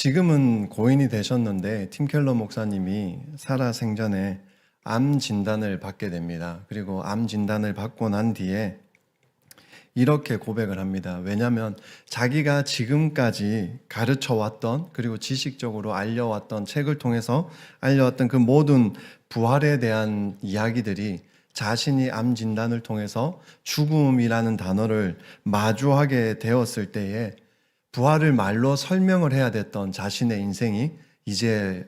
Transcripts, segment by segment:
지금은 고인이 되셨는데 팀 켈러 목사님이 살아생전에 암 진단을 받게 됩니다. 그리고 암 진단을 받고 난 뒤에 이렇게 고백을 합니다. 왜냐하면 자기가 지금까지 가르쳐왔던 그리고 지식적으로 알려왔던 책을 통해서 알려왔던 그 모든 부활에 대한 이야기들이 자신이 암 진단을 통해서 죽음이라는 단어를 마주하게 되었을 때에 부활을 말로 설명을 해야 됐던 자신의 인생이 이제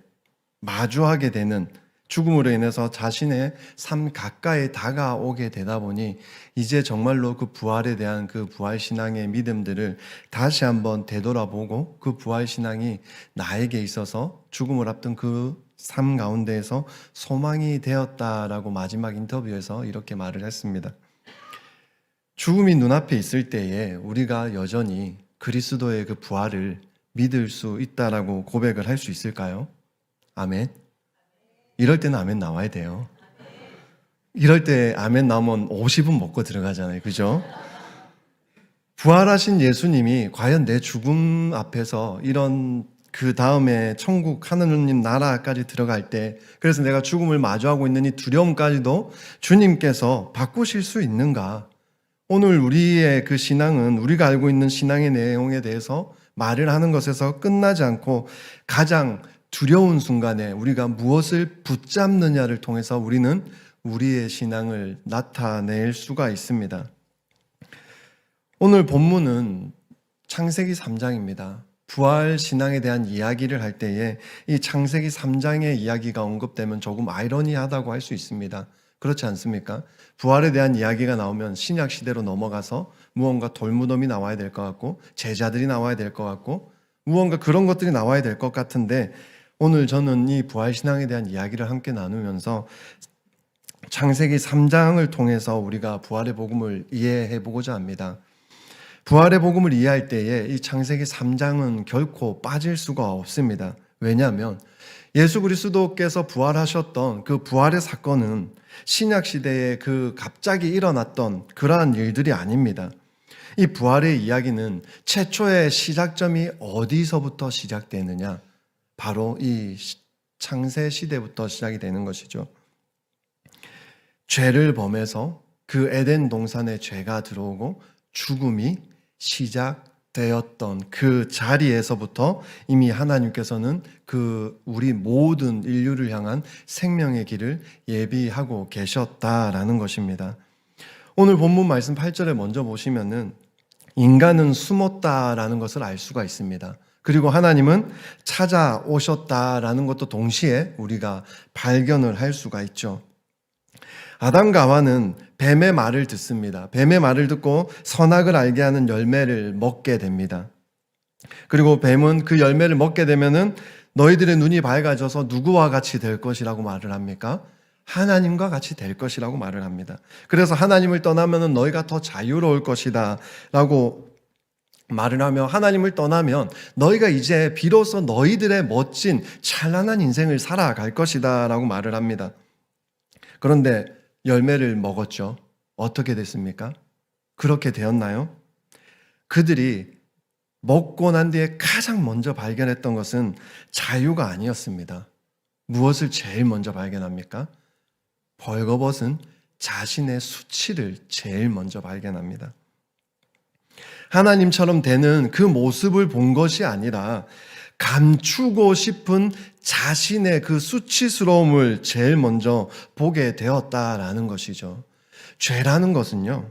마주하게 되는, 죽음으로 인해서 자신의 삶 가까이 다가오게 되다 보니 이제 정말로 그 부활에 대한 그 부활신앙의 믿음들을 다시 한번 되돌아보고 그 부활신앙이 나에게 있어서 죽음을 앞둔 그 삶 가운데에서 소망이 되었다라고 마지막 인터뷰에서 이렇게 말을 했습니다. 죽음이 눈앞에 있을 때에 우리가 여전히 그리스도의 그 부활을 믿을 수 있다라고 고백을 할 수 있을까요? 아멘. 이럴 때는 아멘 나와야 돼요. 이럴 때 아멘 나오면 50은 먹고 들어가잖아요. 그죠? 부활하신 예수님이 과연 내 죽음 앞에서 이런 그 다음에 천국 하느님 나라까지 들어갈 때, 그래서 내가 죽음을 마주하고 있는 이 두려움까지도 주님께서 바꾸실 수 있는가? 오늘 우리의 그 신앙은 우리가 알고 있는 신앙의 내용에 대해서 말을 하는 것에서 끝나지 않고 가장 두려운 순간에 우리가 무엇을 붙잡느냐를 통해서 우리는 우리의 신앙을 나타낼 수가 있습니다. 오늘 본문은 창세기 3장입니다. 부활 신앙에 대한 이야기를 할 때에 이 창세기 3장의 이야기가 언급되면 조금 아이러니하다고 할 수 있습니다. 그렇지 않습니까? 부활에 대한 이야기가 나오면 신약 시대로 넘어가서 무언가 돌무덤이 나와야 될 것 같고 제자들이 나와야 될 것 같고 무언가 그런 것들이 나와야 될 것 같은데, 오늘 저는 이 부활신앙에 대한 이야기를 함께 나누면서 창세기 3장을 통해서 우리가 부활의 복음을 이해해 보고자 합니다. 부활의 복음을 이해할 때에 이 창세기 3장은 결코 빠질 수가 없습니다. 왜냐하면 예수 그리스도께서 부활하셨던 그 부활의 사건은 신약 시대에 그 갑자기 일어났던 그러한 일들이 아닙니다. 이 부활의 이야기는 최초의 시작점이 어디서부터 시작되느냐? 바로 이 창세 시대부터 시작이 되는 것이죠. 죄를 범해서 그 에덴 동산에 죄가 들어오고 죽음이 시작되었던 그 자리에서부터 이미 하나님께서는 그 우리 모든 인류를 향한 생명의 길을 예비하고 계셨다라는 것입니다. 오늘 본문 말씀 8절에 먼저 보시면은 인간은 숨었다라는 것을 알 수가 있습니다. 그리고 하나님은 찾아오셨다라는 것도 동시에 우리가 발견을 할 수가 있죠. 아담과 하와는 뱀의 말을 듣습니다. 뱀의 말을 듣고 선악을 알게 하는 열매를 먹게 됩니다. 그리고 뱀은 그 열매를 먹게 되면은 너희들의 눈이 밝아져서 누구와 같이 될 것이라고 말을 합니까? 하나님과 같이 될 것이라고 말을 합니다. 그래서 하나님을 떠나면은 너희가 더 자유로울 것이다 라고 말을 하며, 하나님을 떠나면 너희가 이제 비로소 너희들의 멋진 찬란한 인생을 살아갈 것이다 라고 말을 합니다. 그런데 열매를 먹었죠. 어떻게 됐습니까? 그렇게 되었나요? 그들이 먹고 난 뒤에 가장 먼저 발견했던 것은 자유가 아니었습니다. 무엇을 제일 먼저 발견합니까? 벌거벗은 자신의 수치를 제일 먼저 발견합니다. 하나님처럼 되는 그 모습을 본 것이 아니라 감추고 싶은 자신의 그 수치스러움을 제일 먼저 보게 되었다라는 것이죠. 죄라는 것은요,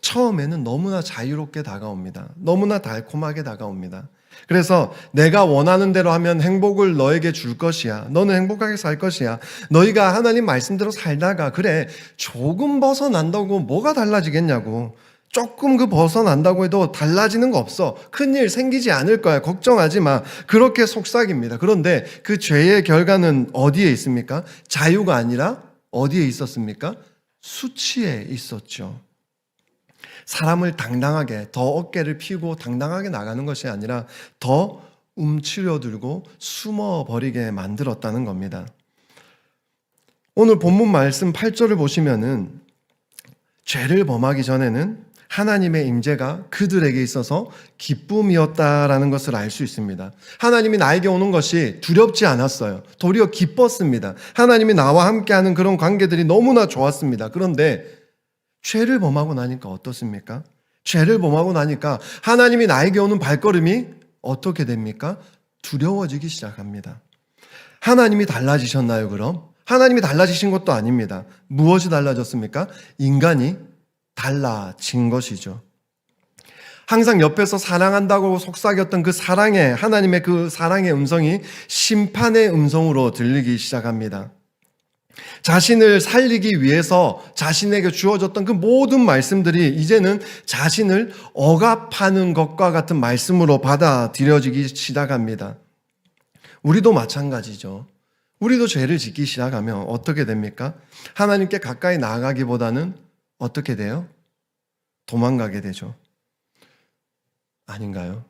처음에는 너무나 자유롭게 다가옵니다. 너무나 달콤하게 다가옵니다. 그래서 내가 원하는 대로 하면 행복을 너에게 줄 것이야. 너는 행복하게 살 것이야. 너희가 하나님 말씀대로 살다가 그래 조금 벗어난다고 뭐가 달라지겠냐고. 조금 그 벗어난다고 해도 달라지는 거 없어. 큰일 생기지 않을 거야. 걱정하지 마. 그렇게 속삭입니다. 그런데 그 죄의 결과는 어디에 있습니까? 자유가 아니라 어디에 있었습니까? 수치에 있었죠. 사람을 당당하게, 더 어깨를 펴고 당당하게 나가는 것이 아니라 더 움츠려들고 숨어버리게 만들었다는 겁니다. 오늘 본문 말씀 8절을 보시면은 죄를 범하기 전에는 하나님의 임재가 그들에게 있어서 기쁨이었다라는 것을 알 수 있습니다. 하나님이 나에게 오는 것이 두렵지 않았어요. 도리어 기뻤습니다. 하나님이 나와 함께하는 그런 관계들이 너무나 좋았습니다. 그런데 죄를 범하고 나니까 어떻습니까? 죄를 범하고 나니까 하나님이 나에게 오는 발걸음이 어떻게 됩니까? 두려워지기 시작합니다. 하나님이 달라지셨나요, 그럼? 하나님이 달라지신 것도 아닙니다. 무엇이 달라졌습니까? 인간이 달라진 것이죠. 항상 옆에서 사랑한다고 속삭였던 그 사랑의, 하나님의 그 사랑의 음성이 심판의 음성으로 들리기 시작합니다. 자신을 살리기 위해서 자신에게 주어졌던 그 모든 말씀들이 이제는 자신을 억압하는 것과 같은 말씀으로 받아들여지기 시작합니다. 우리도 마찬가지죠. 우리도 죄를 짓기 시작하면 어떻게 됩니까? 하나님께 가까이 나아가기보다는 어떻게 돼요? 도망가게 되죠. 아닌가요?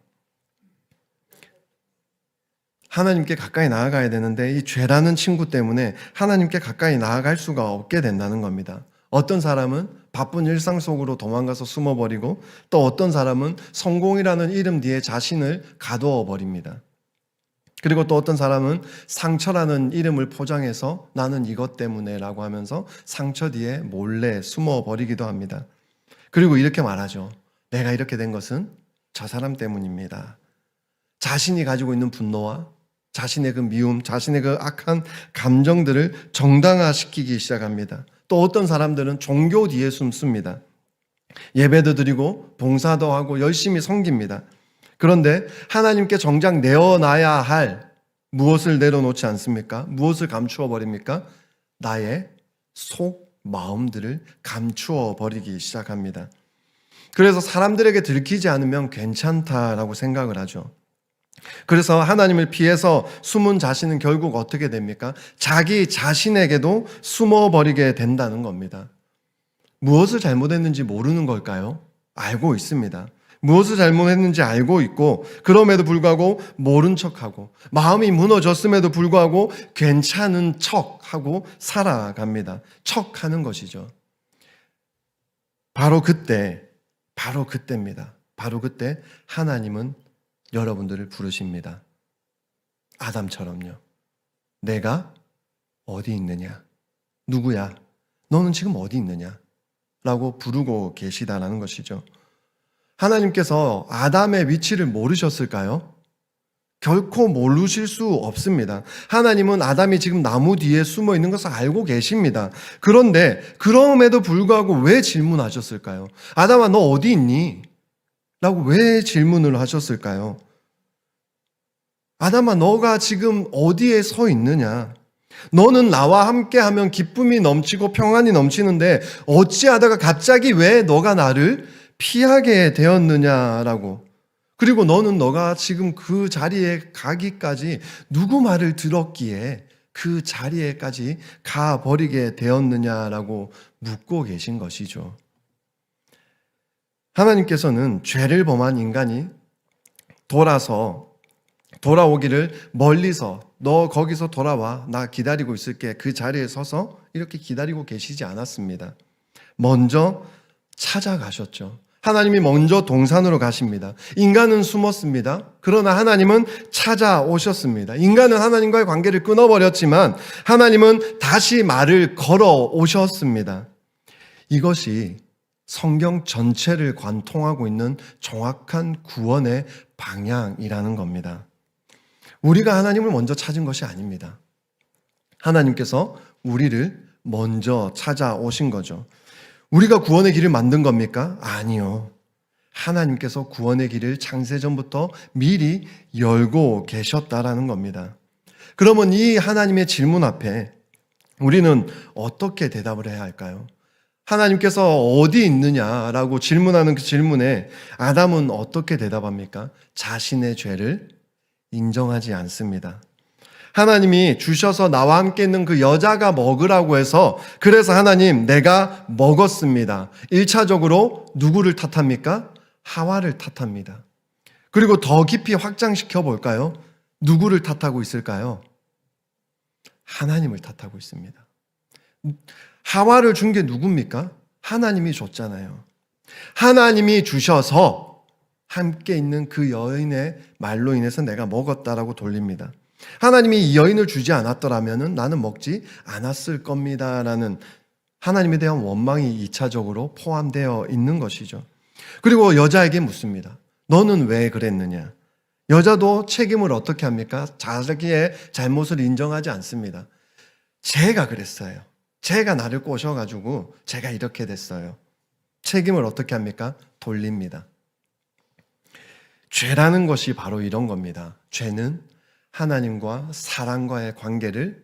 하나님께 가까이 나아가야 되는데 이 죄라는 친구 때문에 하나님께 가까이 나아갈 수가 없게 된다는 겁니다. 어떤 사람은 바쁜 일상 속으로 도망가서 숨어버리고 또 어떤 사람은 성공이라는 이름 뒤에 자신을 가두어 버립니다. 그리고 또 어떤 사람은 상처라는 이름을 포장해서 나는 이것 때문에 라고 하면서 상처 뒤에 몰래 숨어버리기도 합니다. 그리고 이렇게 말하죠. 내가 이렇게 된 것은 저 사람 때문입니다. 자신이 가지고 있는 분노와 자신의 그 미움, 자신의 그 악한 감정들을 정당화시키기 시작합니다. 또 어떤 사람들은 종교 뒤에 숨습니다. 예배도 드리고 봉사도 하고 열심히 섬깁니다. 그런데 하나님께 정작 내어놔야 할 무엇을 내려놓지 않습니까? 무엇을 감추어 버립니까? 나의 속 마음들을 감추어 버리기 시작합니다. 그래서 사람들에게 들키지 않으면 괜찮다라고 생각을 하죠. 그래서 하나님을 피해서 숨은 자신은 결국 어떻게 됩니까? 자기 자신에게도 숨어버리게 된다는 겁니다. 무엇을 잘못했는지 모르는 걸까요? 알고 있습니다. 무엇을 잘못했는지 알고 있고 그럼에도 불구하고 모른 척하고 마음이 무너졌음에도 불구하고 괜찮은 척하고 살아갑니다. 척하는 것이죠. 바로 그때입니다. 바로 그때 하나님은 여러분들을 부르십니다. 아담처럼요. 내가 어디 있느냐? 누구야? 너는 지금 어디 있느냐? 라고 부르고 계시다라는 것이죠. 하나님께서 아담의 위치를 모르셨을까요? 결코 모르실 수 없습니다. 하나님은 아담이 지금 나무 뒤에 숨어 있는 것을 알고 계십니다. 그런데 그럼에도 불구하고 왜 질문하셨을까요? 아담아, 너 어디 있니? 라고 왜 질문을 하셨을까요? 아담아, 너가 지금 어디에 서 있느냐? 너는 나와 함께하면 기쁨이 넘치고 평안이 넘치는데 어찌하다가 갑자기 왜 너가 나를 피하게 되었느냐라고. 그리고 너가 지금 그 자리에 가기까지 누구 말을 들었기에 그 자리에까지 가버리게 되었느냐라고 묻고 계신 것이죠. 하나님께서는 죄를 범한 인간이 돌아오기를 멀리서 너 거기서 돌아와 나 기다리고 있을게 그 자리에 서서 이렇게 기다리고 계시지 않았습니다. 먼저 찾아가셨죠. 하나님이 먼저 동산으로 가십니다. 인간은 숨었습니다. 그러나 하나님은 찾아오셨습니다. 인간은 하나님과의 관계를 끊어버렸지만 하나님은 다시 말을 걸어오셨습니다. 이것이 성경 전체를 관통하고 있는 정확한 구원의 방향이라는 겁니다. 우리가 하나님을 먼저 찾은 것이 아닙니다. 하나님께서 우리를 먼저 찾아오신 거죠. 우리가 구원의 길을 만든 겁니까? 아니요. 하나님께서 구원의 길을 창세전부터 미리 열고 계셨다라는 겁니다. 그러면 이 하나님의 질문 앞에 우리는 어떻게 대답을 해야 할까요? 하나님께서 어디 있느냐라고 질문하는 그 질문에 아담은 어떻게 대답합니까? 자신의 죄를 인정하지 않습니다. 하나님이 주셔서 나와 함께 있는 그 여자가 먹으라고 해서 그래서 하나님 내가 먹었습니다. 1차적으로 누구를 탓합니까? 하와를 탓합니다. 그리고 더 깊이 확장시켜 볼까요? 누구를 탓하고 있을까요? 하나님을 탓하고 있습니다. 하와를 준 게 누굽니까? 하나님이 줬잖아요. 하나님이 주셔서 함께 있는 그 여인의 말로 인해서 내가 먹었다라고 돌립니다. 하나님이 이 여인을 주지 않았더라면 나는 먹지 않았을 겁니다라는 하나님에 대한 원망이 2차적으로 포함되어 있는 것이죠. 그리고 여자에게 묻습니다. 너는 왜 그랬느냐? 여자도 책임을 어떻게 합니까? 자기의 잘못을 인정하지 않습니다. 제가 그랬어요. 제가 나를 꼬셔가지고 제가 이렇게 됐어요. 책임을 어떻게 합니까? 돌립니다. 죄라는 것이 바로 이런 겁니다. 죄는 하나님과 사람과의 관계를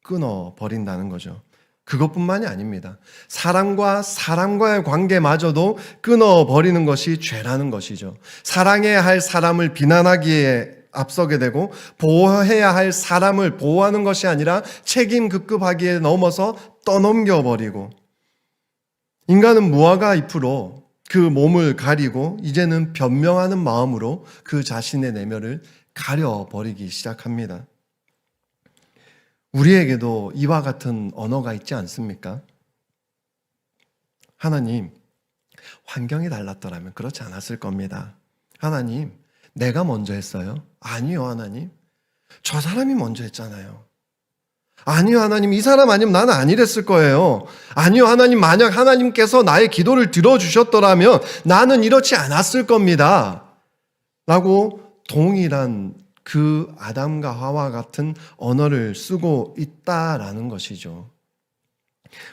끊어버린다는 거죠. 그것뿐만이 아닙니다. 사람과 사람과의 관계마저도 끊어버리는 것이 죄라는 것이죠. 사랑해야 할 사람을 비난하기에 앞서게 되고 보호해야 할 사람을 보호하는 것이 아니라 책임 급급하기에 넘어서 떠넘겨버리고 인간은 무화과 잎으로 그 몸을 가리고 이제는 변명하는 마음으로 그 자신의 내면을 가려버리기 시작합니다. 우리에게도 이와 같은 언어가 있지 않습니까? 하나님, 환경이 달랐더라면 그렇지 않았을 겁니다. 하나님, 내가 먼저 했어요? 아니요, 하나님. 저 사람이 먼저 했잖아요. 아니요, 하나님. 이 사람 아니면 나는 안 이랬을 거예요. 아니요, 하나님. 만약 하나님께서 나의 기도를 들어주셨더라면 나는 이렇지 않았을 겁니다. 라고 동일한 그 아담과 하와 같은 언어를 쓰고 있다라는 것이죠.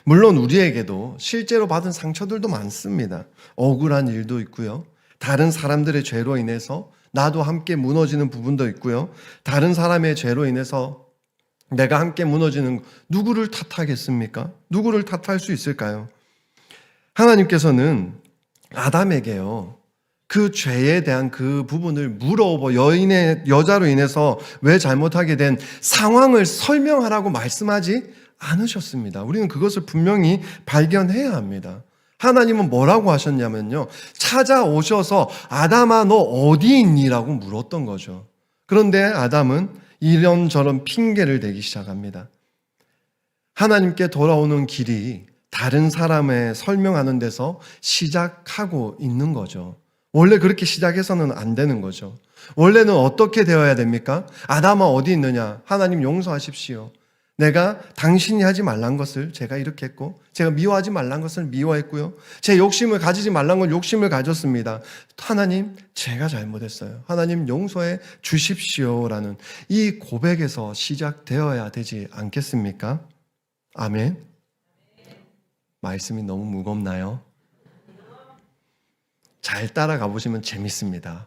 물론 우리에게도 실제로 받은 상처들도 많습니다. 억울한 일도 있고요. 다른 사람들의 죄로 인해서 나도 함께 무너지는 부분도 있고요. 다른 사람의 죄로 인해서 내가 함께 무너지는 누구를 탓하겠습니까? 누구를 탓할 수 있을까요? 하나님께서는 아담에게요. 그 죄에 대한 그 부분을 여자로 인해서 왜 잘못하게 된 상황을 설명하라고 말씀하지 않으셨습니다. 우리는 그것을 분명히 발견해야 합니다. 하나님은 뭐라고 하셨냐면요. 찾아오셔서 아담아 너 어디 있니? 라고 물었던 거죠. 그런데 아담은 이런저런 핑계를 대기 시작합니다. 하나님께 돌아오는 길이 다른 사람의 설명하는 데서 시작하고 있는 거죠. 원래 그렇게 시작해서는 안 되는 거죠. 원래는 어떻게 되어야 됩니까? 아담아 어디 있느냐? 하나님 용서하십시오. 내가 당신이 하지 말란 것을 제가 이렇게 했고 제가 미워하지 말란 것을 미워했고요. 제 욕심을 가지지 말란 걸 욕심을 가졌습니다. 하나님 제가 잘못했어요. 하나님 용서해 주십시오라는 이 고백에서 시작되어야 되지 않겠습니까? 아멘. 말씀이 너무 무겁나요? 잘 따라가 보시면 재밌습니다.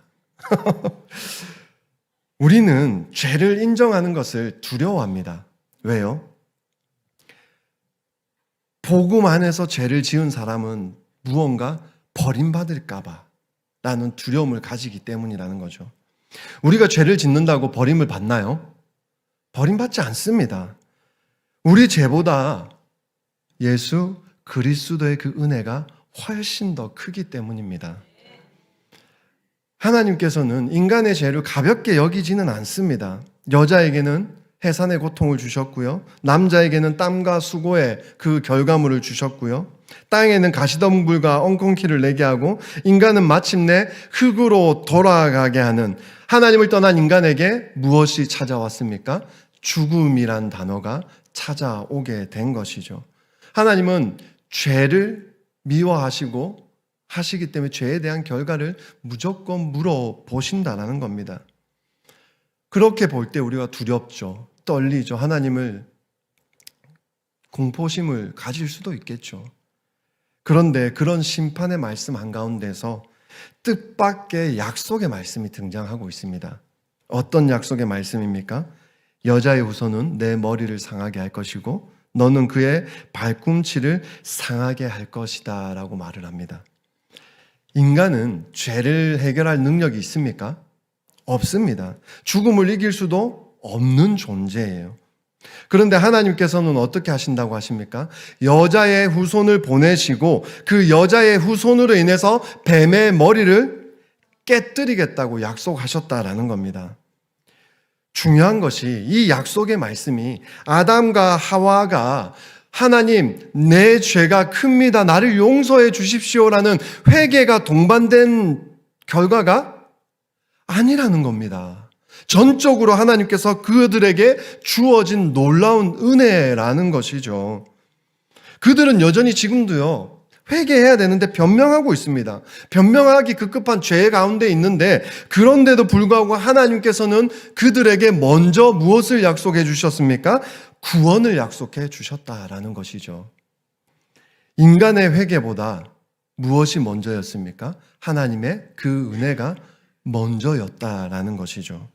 우리는 죄를 인정하는 것을 두려워합니다. 왜요? 복음 안에서 죄를 지은 사람은 무언가 버림받을까봐 라는 두려움을 가지기 때문이라는 거죠. 우리가 죄를 짓는다고 버림을 받나요? 버림받지 않습니다. 우리 죄보다 예수 그리스도의 그 은혜가 훨씬 더 크기 때문입니다. 하나님께서는 인간의 죄를 가볍게 여기지는 않습니다. 여자에게는 해산의 고통을 주셨고요. 남자에게는 땀과 수고의 그 결과물을 주셨고요. 땅에는 가시덤불과 엉겅퀴를 내게 하고 인간은 마침내 흙으로 돌아가게 하는 하나님을 떠난 인간에게 무엇이 찾아왔습니까? 죽음이란 단어가 찾아오게 된 것이죠. 하나님은 죄를 미워하시고 하시기 때문에 죄에 대한 결과를 무조건 물어보신다라는 겁니다. 그렇게 볼 때 우리가 두렵죠. 떨리죠. 하나님을 공포심을 가질 수도 있겠죠. 그런데 그런 심판의 말씀 한가운데서 뜻밖의 약속의 말씀이 등장하고 있습니다. 어떤 약속의 말씀입니까? 여자의 후손은 내 머리를 상하게 할 것이고 너는 그의 발꿈치를 상하게 할 것이다 라고 말을 합니다. 인간은 죄를 해결할 능력이 있습니까? 없습니다. 죽음을 이길 수도 없는 존재예요. 그런데 하나님께서는 어떻게 하신다고 하십니까? 여자의 후손을 보내시고 그 여자의 후손으로 인해서 뱀의 머리를 깨뜨리겠다고 약속하셨다라는 겁니다. 중요한 것이 이 약속의 말씀이 아담과 하와가 하나님, 내 죄가 큽니다. 나를 용서해 주십시오라는 회개가 동반된 결과가 아니라는 겁니다. 전적으로 하나님께서 그들에게 주어진 놀라운 은혜라는 것이죠. 그들은 여전히 지금도요, 회개해야 되는데 변명하고 있습니다. 변명하기 급급한 죄 가운데 있는데, 그런데도 불구하고 하나님께서는 그들에게 먼저 무엇을 약속해 주셨습니까? 구원을 약속해 주셨다라는 것이죠. 인간의 회개보다 무엇이 먼저였습니까? 하나님의 그 은혜가 먼저였다라는 것이죠.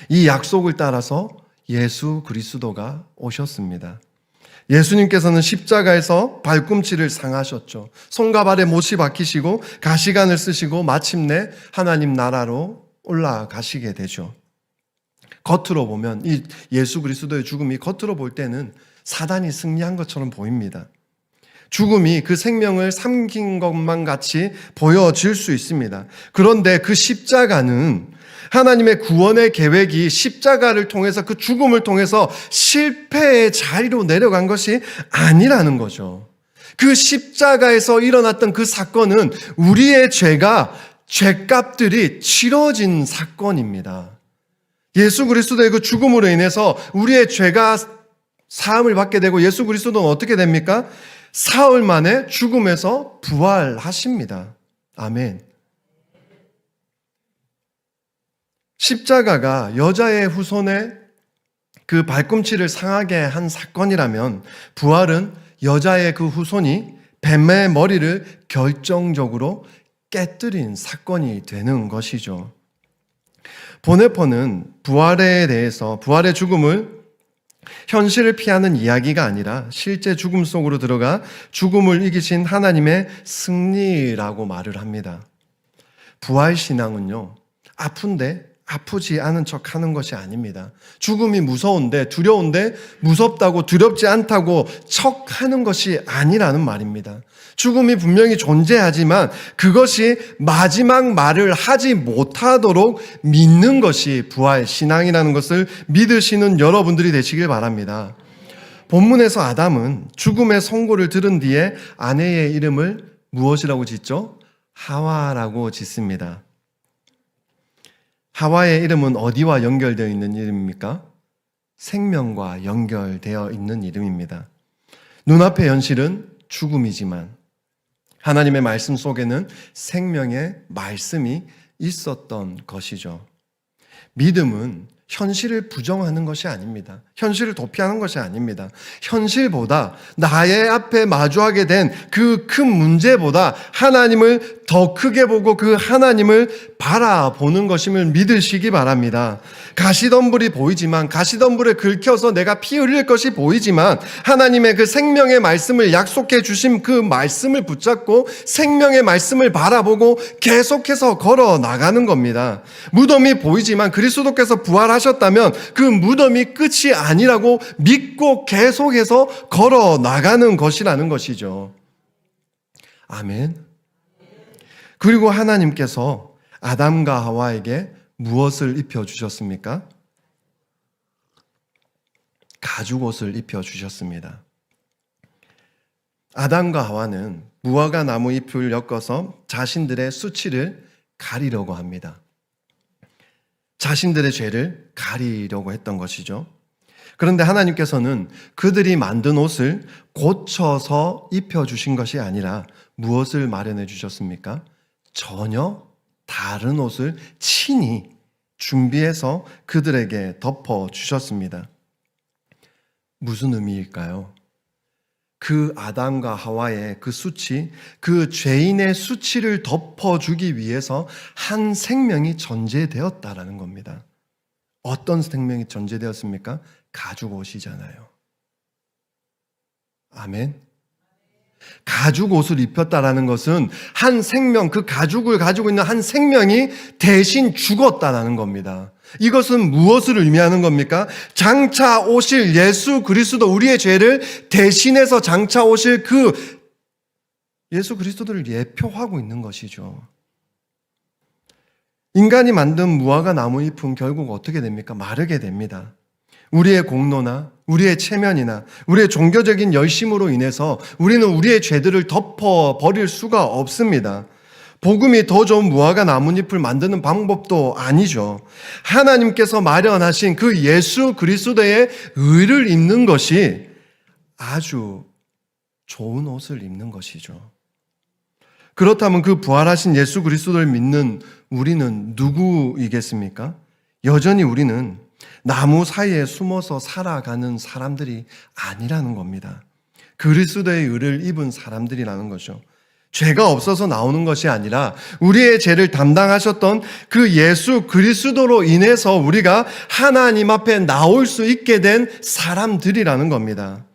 이 약속을 따라서 예수 그리스도가 오셨습니다. 예수님께서는 십자가에서 발꿈치를 상하셨죠. 손과 발에 못이 박히시고 가시관을 쓰시고 마침내 하나님 나라로 올라가시게 되죠. 겉으로 보면 이 예수 그리스도의 죽음이 겉으로 볼 때는 사단이 승리한 것처럼 보입니다. 죽음이 그 생명을 삼킨 것만 같이 보여질 수 있습니다. 그런데 그 십자가는 하나님의 구원의 계획이 십자가를 통해서, 그 죽음을 통해서 실패의 자리로 내려간 것이 아니라는 거죠. 그 십자가에서 일어났던 그 사건은 우리의 죄값들이 치러진 사건입니다. 예수 그리스도의 그 죽음으로 인해서 우리의 죄가 사함을 받게 되고, 예수 그리스도는 어떻게 됩니까? 사흘 만에 죽음에서 부활하십니다. 아멘. 십자가가 여자의 후손의 그 발꿈치를 상하게 한 사건이라면, 부활은 여자의 그 후손이 뱀의 머리를 결정적으로 깨뜨린 사건이 되는 것이죠. 보네퍼는 부활에 대해서, 부활의 죽음을 현실을 피하는 이야기가 아니라 실제 죽음 속으로 들어가 죽음을 이기신 하나님의 승리라고 말을 합니다. 부활신앙은요, 아픈데 아프지 않은 척 하는 것이 아닙니다. 죽음이 무서운데, 두려운데 무섭다고, 두렵지 않다고 척하는 것이 아니라는 말입니다. 죽음이 분명히 존재하지만 그것이 마지막 말을 하지 못하도록 믿는 것이 부활 신앙이라는 것을 믿으시는 여러분들이 되시길 바랍니다. 본문에서 아담은 죽음의 선고를 들은 뒤에 아내의 이름을 무엇이라고 짓죠? 하와라고 짓습니다. 하와의 이름은 어디와 연결되어 있는 이름입니까? 생명과 연결되어 있는 이름입니다. 눈앞의 현실은 죽음이지만 하나님의 말씀 속에는 생명의 말씀이 있었던 것이죠. 믿음은 현실을 부정하는 것이 아닙니다. 현실을 도피하는 것이 아닙니다. 현실보다, 나의 앞에 마주하게 된 그 큰 문제보다 하나님을 더 크게 보고 그 하나님을 바라보는 것임을 믿으시기 바랍니다. 가시덤불이 보이지만, 가시덤불에 긁혀서 내가 피 흘릴 것이 보이지만, 하나님의 그 생명의 말씀을 약속해 주신 그 말씀을 붙잡고 생명의 말씀을 바라보고 계속해서 걸어 나가는 겁니다. 무덤이 보이지만 그리스도께서 부활하셨다면 그 무덤이 끝이 아니라고 믿고 계속해서 걸어 나가는 것이라는 것이죠. 아멘. 그리고 하나님께서 아담과 하와에게 무엇을 입혀주셨습니까? 가죽옷을 입혀주셨습니다. 아담과 하와는 무화과 나무 잎을 엮어서 자신들의 수치를 가리려고 합니다. 자신들의 죄를 가리려고 했던 것이죠. 그런데 하나님께서는 그들이 만든 옷을 고쳐서 입혀주신 것이 아니라 무엇을 마련해 주셨습니까? 전혀 다른 옷을 친히 준비해서 그들에게 덮어 주셨습니다. 무슨 의미일까요? 그 아담과 하와의 그 수치, 그 죄인의 수치를 덮어주기 위해서 한 생명이 전제되었다라는 겁니다. 어떤 생명이 전제되었습니까? 가죽옷이잖아요. 아멘. 가죽옷을 입혔다라는 것은 한 생명, 그 가죽을 가지고 있는 한 생명이 대신 죽었다라는 겁니다. 이것은 무엇을 의미하는 겁니까? 장차 오실 예수 그리스도, 우리의 죄를 대신해서 장차 오실 그 예수 그리스도를 예표하고 있는 것이죠. 인간이 만든 무화과 나무 잎은 결국 어떻게 됩니까? 마르게 됩니다. 우리의 공로나 우리의 체면이나 우리의 종교적인 열심으로 인해서 우리는 우리의 죄들을 덮어버릴 수가 없습니다. 복음이 더 좋은 무화과 나뭇잎을 만드는 방법도 아니죠. 하나님께서 마련하신 그 예수 그리스도의 의를 입는 것이 아주 좋은 옷을 입는 것이죠. 그렇다면 그 부활하신 예수 그리스도를 믿는 우리는 누구이겠습니까? 여전히 우리는 나무 사이에 숨어서 살아가는 사람들이 아니라는 겁니다. 그리스도의 의를 입은 사람들이라는 거죠. 죄가 없어서 나오는 것이 아니라 우리의 죄를 담당하셨던 그 예수 그리스도로 인해서 우리가 하나님 앞에 나올 수 있게 된 사람들이라는 겁니다.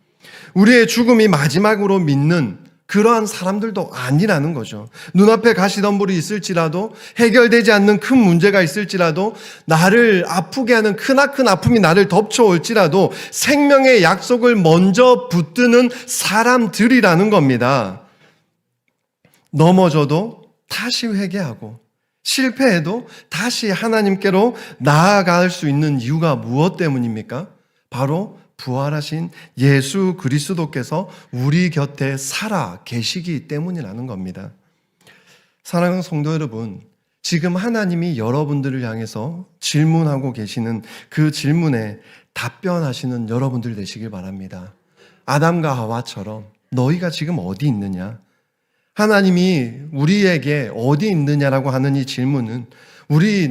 우리의 죽음이 마지막으로 믿는 그러한 사람들도 아니라는 거죠. 눈앞에 가시덤불이 있을지라도, 해결되지 않는 큰 문제가 있을지라도, 나를 아프게 하는 크나큰 아픔이 나를 덮쳐올지라도 생명의 약속을 먼저 붙드는 사람들이라는 겁니다. 넘어져도 다시 회개하고 실패해도 다시 하나님께로 나아갈 수 있는 이유가 무엇 때문입니까? 바로 부활하신 예수 그리스도께서 우리 곁에 살아 계시기 때문이라는 겁니다. 사랑하는 성도 여러분, 지금 하나님이 여러분들을 향해서 질문하고 계시는 그 질문에 답변하시는 여러분들 되시길 바랍니다. 아담과 하와처럼 너희가 지금 어디 있느냐? 하나님이 우리에게 어디 있느냐라고 하는 이 질문은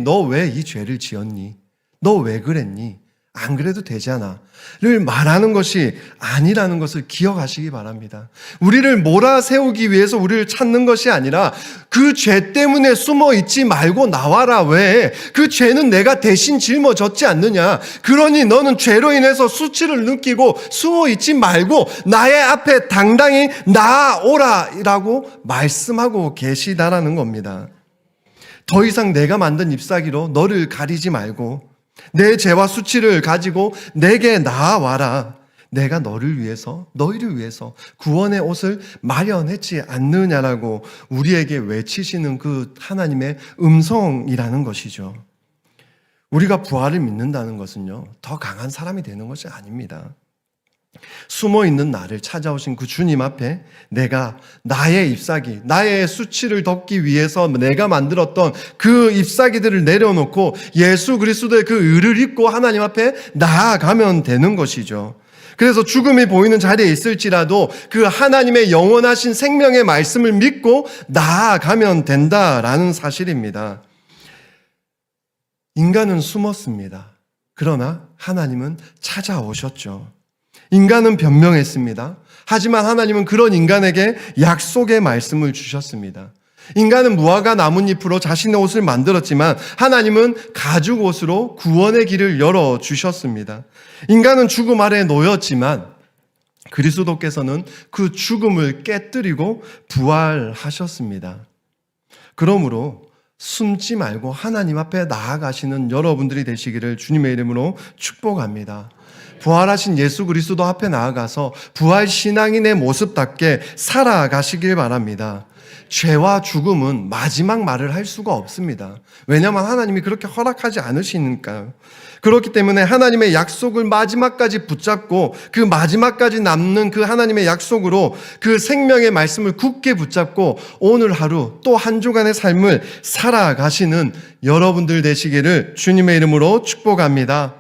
너 왜 이 죄를 지었니? 너 왜 그랬니? 안 그래도 되잖아 를 말하는 것이 아니라는 것을 기억하시기 바랍니다. 우리를 몰아세우기 위해서 우리를 찾는 것이 아니라 그 죄 때문에 숨어 있지 말고 나와라. 왜? 그 죄는 내가 대신 짊어졌지 않느냐. 그러니 너는 죄로 인해서 수치를 느끼고 숨어 있지 말고 나의 앞에 당당히 나아오라 라고 말씀하고 계시다라는 겁니다. 더 이상 내가 만든 잎사귀로 너를 가리지 말고 내 죄와 수치를 가지고 내게 나아와라. 내가 너희를 위해서 구원의 옷을 마련했지 않느냐라고 우리에게 외치시는 그 하나님의 음성이라는 것이죠. 우리가 부활을 믿는다는 것은요, 더 강한 사람이 되는 것이 아닙니다. 숨어있는 나를 찾아오신 그 주님 앞에 내가 나의 잎사귀, 나의 수치를 덮기 위해서 내가 만들었던 그 잎사귀들을 내려놓고 예수 그리스도의 그 의를 입고 하나님 앞에 나아가면 되는 것이죠. 그래서 죽음이 보이는 자리에 있을지라도 그 하나님의 영원하신 생명의 말씀을 믿고 나아가면 된다라는 사실입니다. 인간은 숨었습니다. 그러나 하나님은 찾아오셨죠. 인간은 변명했습니다. 하지만 하나님은 그런 인간에게 약속의 말씀을 주셨습니다. 인간은 무화과 나뭇잎으로 자신의 옷을 만들었지만 하나님은 가죽 옷으로 구원의 길을 열어주셨습니다. 인간은 죽음 아래에 놓였지만 그리스도께서는 그 죽음을 깨뜨리고 부활하셨습니다. 그러므로 숨지 말고 하나님 앞에 나아가시는 여러분들이 되시기를 주님의 이름으로 축복합니다. 부활하신 예수 그리스도 앞에 나아가서 부활 신앙인의 모습답게 살아가시길 바랍니다. 죄와 죽음은 마지막 말을 할 수가 없습니다. 왜냐하면 하나님이 그렇게 허락하지 않으시니까요. 그렇기 때문에 하나님의 약속을 마지막까지 붙잡고 그 마지막까지 남는 그 하나님의 약속으로 그 생명의 말씀을 굳게 붙잡고 오늘 하루 또 한 주간의 삶을 살아가시는 여러분들 되시기를 주님의 이름으로 축복합니다.